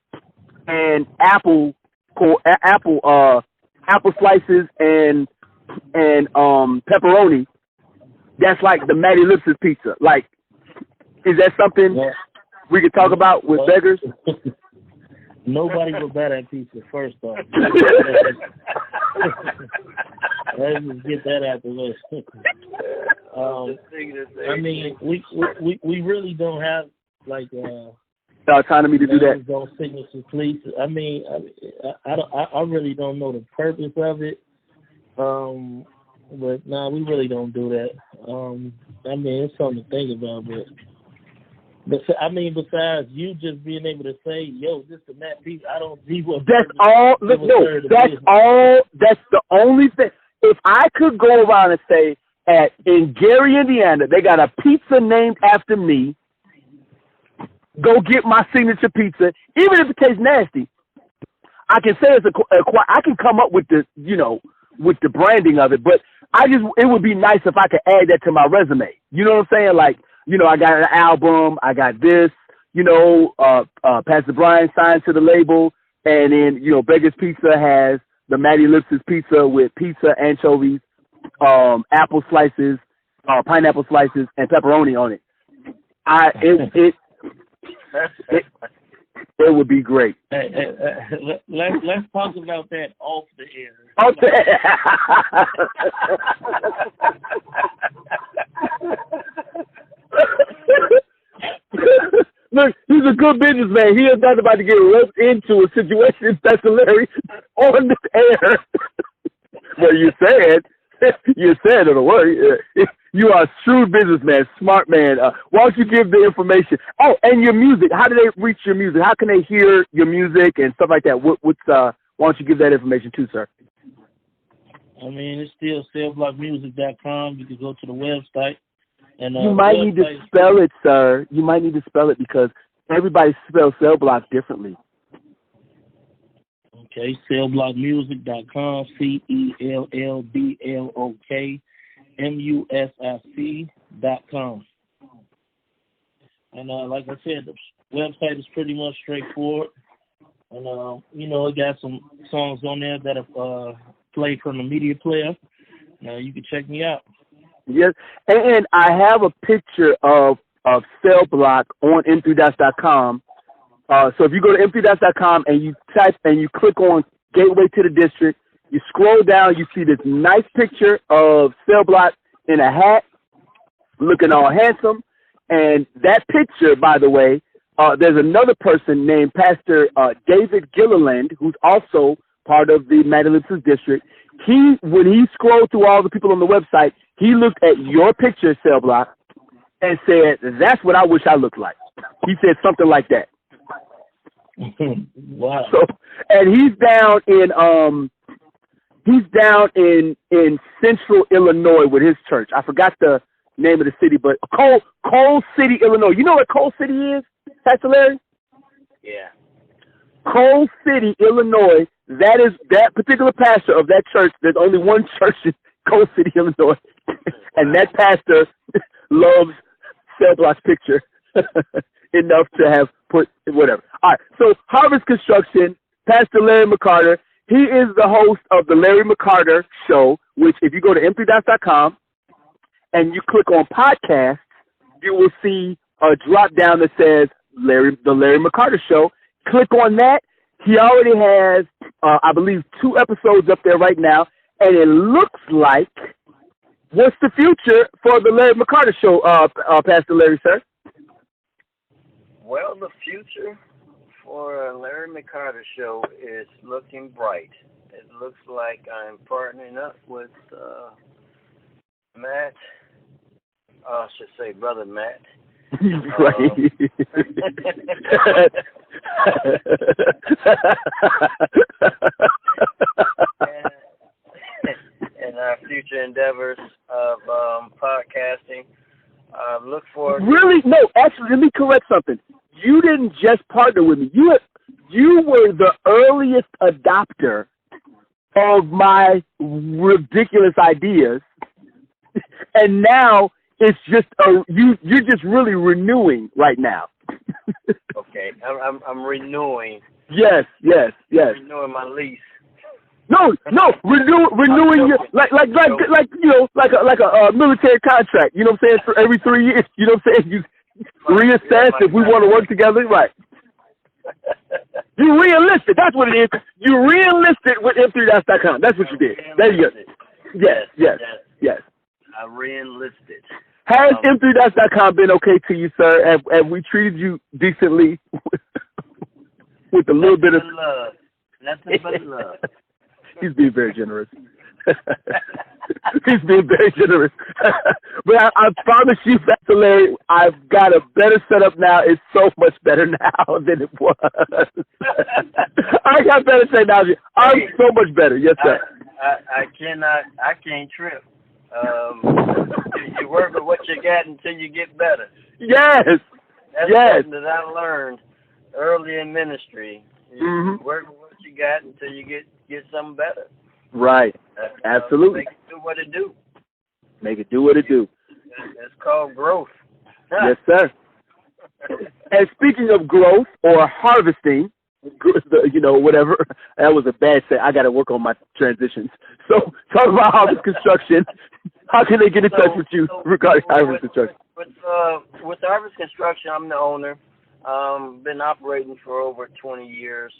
and apple slices and pepperoni. That's like the Matt Ellipsis pizza. Like, is that something we could talk about with beggars? Nobody will buy that pizza, first off. Let's just get that out the way. I mean, we really don't have like autonomy to do that. Those signatures, please. I mean, I really don't know the purpose of it. But no, we really don't do that. I mean, it's something to think about, but I mean, besides you just being able to say, "Yo, this is Matt Pizza," I don't see what. That's all. No, that's all. That's the only thing. If I could go around and say, in Gary, Indiana, they got a pizza named after me. Go get my signature pizza, even if it tastes nasty. I can say it's I can come up with the, with the branding of it, but it would be nice if I could add that to my resume. You know what I'm saying? Like, I got an album, I got this, Pastor Brian signed to the label, and then, Beggar's Pizza has the Matt Ellipsis pizza with pizza, anchovies, apple slices, pineapple slices, and pepperoni on it. It would be great. Let's talk about that off the air. Off the air. Look, he's a good businessman. He is not about to get roped into a situation that's hilarious on the air. Well, you said it'll work. You are a shrewd businessman, smart man. Why don't you give the information? Oh, and your music. How do they reach your music? How can they hear your music and stuff like that? Why don't you give that information too, sir? I mean, it's still cellblockmusic.com. You can go to the website. And you might need to spell it, sir. You might need to spell it because everybody spells Cell Block differently. Okay, cellblockmusic.com, cellblockmusic.com. And like I said, the website is pretty much straightforward. And, it got some songs on there that are played from the media player. You can check me out. Yes, and I have a picture of Cell Block on m3dots.com. So if you go to m3dots.com and you type and you click on Gateway to the District, you scroll down, you see this nice picture of Cell Block in a hat, looking all handsome. And that picture, by the way, there's another person named Pastor David Gilliland, who's also part of the Matt Ellipsis District. When he scrolled through all the people on the website, he looked at your picture, Cell Block, and said, "That's what I wish I looked like." He said something like that. Wow. So, and he's down in Central Illinois with his church. I forgot the name of the city, but Coal City, Illinois. You know what Coal City is, Pastor Larry? Yeah. Coal City, Illinois. That particular pastor of that church. There's only one church in Coal City, Illinois, and that pastor loves Cell Block's picture enough to have put whatever. All right, so Harvest Construction, Pastor Larry McCarter. He is the host of the Larry McCarter Show, which if you go to m3dots.com and you click on podcasts, you will see a drop down that says the Larry McCarter Show. click on that. He already has, I believe, 2 episodes up there right now, and it looks like, what's the future for the Larry McCarter Show, Pastor Larry, sir? Well, the future for Larry McCarter Show is looking bright. It looks like I'm partnering up with Matt. I should say Brother Matt. Right. and our future endeavors of podcasting. Look forward. Really? No, actually, let me correct something. You didn't just partner with me. You were the earliest adopter of my ridiculous ideas, and now it's just you're just really renewing right now. Okay, I'm renewing. Yes. Renewing my lease. No, renewing your like you know, like a military contract. You know what I'm saying? For every 3 years. You know what I'm saying? You reassess if we want to work together, right? You re-enlisted. That's what it is. You re-enlisted with M3DOTS.com. That's what you did. There you go. Yes. I re-enlisted. Has M3DOTS.com been okay to you, sir? Have we treated you decently with a little bit of love? Nothing but love. He's being very generous. He's being very generous. But I promise you, Pastor Larry, I've got a better setup now. It's so much better now than it was. I got better technology. I'm so much better. Yes, sir. I can't trip. You work with what you got until you get better. Yes. That's something that I learned early in ministry. You work with what you got until you get something better. Right. Absolutely. Make it do what it do. Make it do what it do. It's called growth. Yes, sir. And speaking of growth or harvesting, you know, whatever, that was a bad set. I got to work on my transitions. So talk about harvest construction. How can they get in touch with you regarding harvest construction? With harvest construction, I'm the owner. Been operating for over 20 years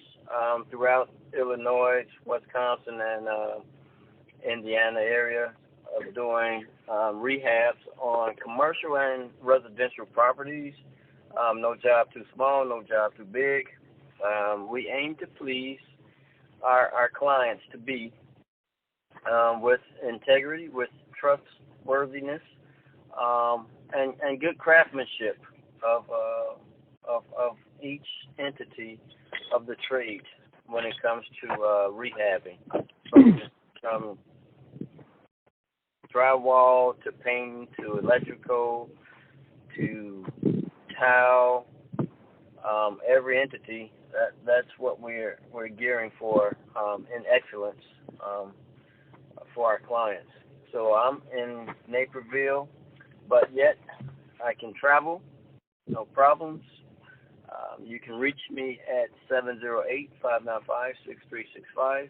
throughout Illinois, Wisconsin, and Indiana area, doing rehabs on commercial and residential properties. No job too small, no job too big. We aim to please our clients to be with integrity, with trustworthiness, and good craftsmanship of each entity of the trade when it comes to rehabbing, from drywall to painting to electrical to tile, every entity. That's what we're gearing for in excellence for our clients. So I'm in Naperville, but yet I can travel, no problems. You can reach me at 708-595-6365,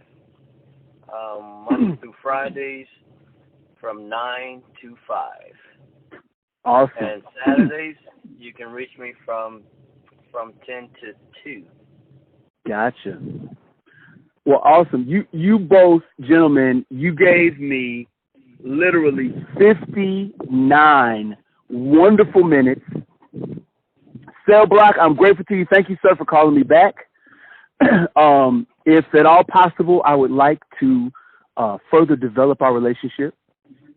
Monday through Fridays from 9 to 5. Awesome. And Saturdays, you can reach me from 10 to 2. Gotcha. Well, awesome. You both gentlemen, you gave me literally 59 wonderful minutes. Cell Blok, I'm grateful to you. Thank you, sir, for calling me back. If at all possible, I would like to further develop our relationship.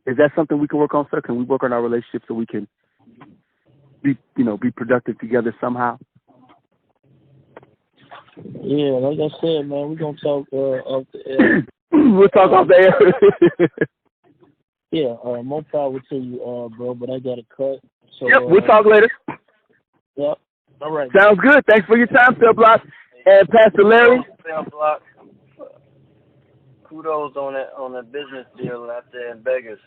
Is that something we can work on, sir? Can we work on our relationship so we can be productive together somehow? Yeah, like I said, man, we're gonna talk off the air. We'll talk off the air. Yeah, more power to you, bro. But I got to cut. So, yep, we'll talk later. Yep. All right. Sounds good. Thanks for your time, Cell Blok. And Pastor Larry. Cell Blok. Kudos on the business deal out there in Vegas.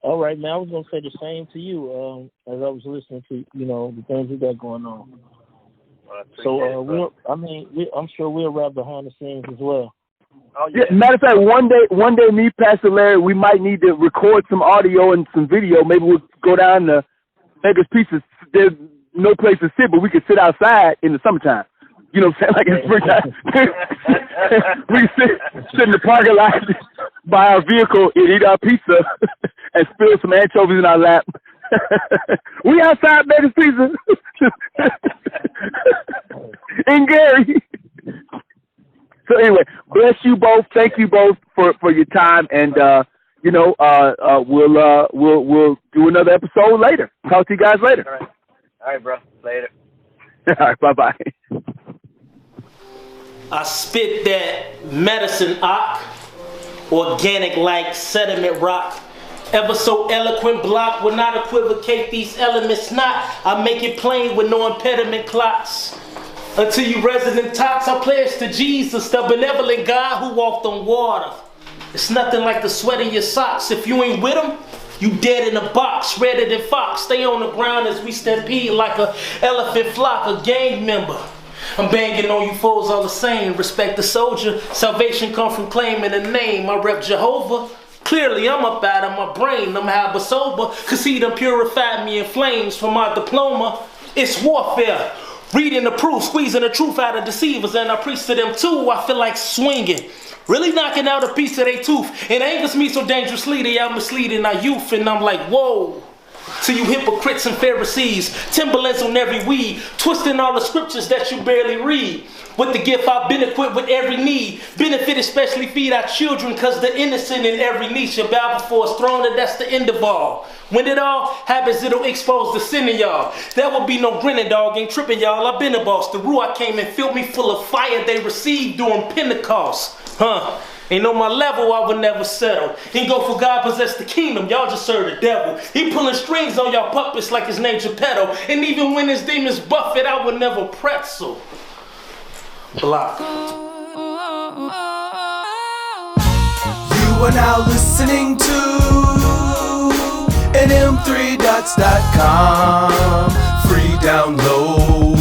All right, man. I was gonna say the same to you as I was listening to the things we got going on. So I'm sure we'll wrap behind the scenes as well. Oh, yeah. Matter of fact, one day, me, Pastor Larry, we might need to record some audio and some video. Maybe we'll go down to Vegas Pizza. There's no place to sit, but we could sit outside in the summertime. You know what I'm saying? Like it's springtime. We sit in the parking lot by our vehicle and eat our pizza and spill some anchovies in our lap. We outside making pizza. And Gary. So anyway, bless you both. Thank you both for your time, and we'll do another episode later. Talk to you guys later. All right, bro. Later. All right, bye-bye. I spit that medicine organic like sediment rock. Ever so eloquent Blok will not equivocate these elements not. I make it plain with no impediment clots. Until you resident tox, I pledge to Jesus, the benevolent God who walked on water. It's nothing like the sweat in your socks. If you ain't with him, you dead in a box, redder than fox. Stay on the ground as we stampede like a elephant flock, a gang member. I'm banging on you fools all the same. Respect the soldier. Salvation come from claiming a name. I rep Jehovah. Clearly I'm up out of my brain. I'm high but sober, cause he done purified me in flames from my diploma. It's warfare. Reading the proof, squeezing the truth out of deceivers, and I preach to them too. I feel like swinging, really knocking out a piece of their tooth. It angers me so dangerously, they out misleading our youth, and I'm like, whoa. To you hypocrites and Pharisees, Timberlands on every weed, twisting all the scriptures that you barely read. With the gift I've been equipped with every need. Benefit especially feed our children, cause the innocent in every knee shall bow before his throne, and that's the end of all. When it all happens, it'll expose the sin in y'all. There will be no grinning, dog, ain't tripping y'all. I've been a boss. The Ruach came and filled me full of fire they received during Pentecost. Ain't on my level, I would never settle. He go for God, possess the kingdom, y'all just serve the devil. He pulling strings on y'all puppets like his name Geppetto. And even when his demons buffet, I would never pretzel. Blok. You are now listening to nm3dots.com. Free download.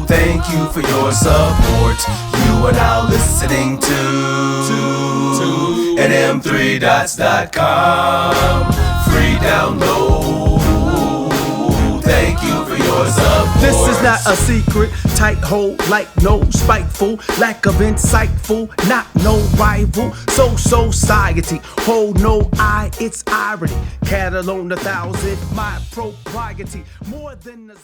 Thank you for your support. You are now listening to nm3dots.com. Free download. Thank you for your support. This is not a secret, tight hold like no spiteful, lack of insightful, not no rival. Society, hold no eye, it's irony. Cattle on 1,000, my propriety, more than a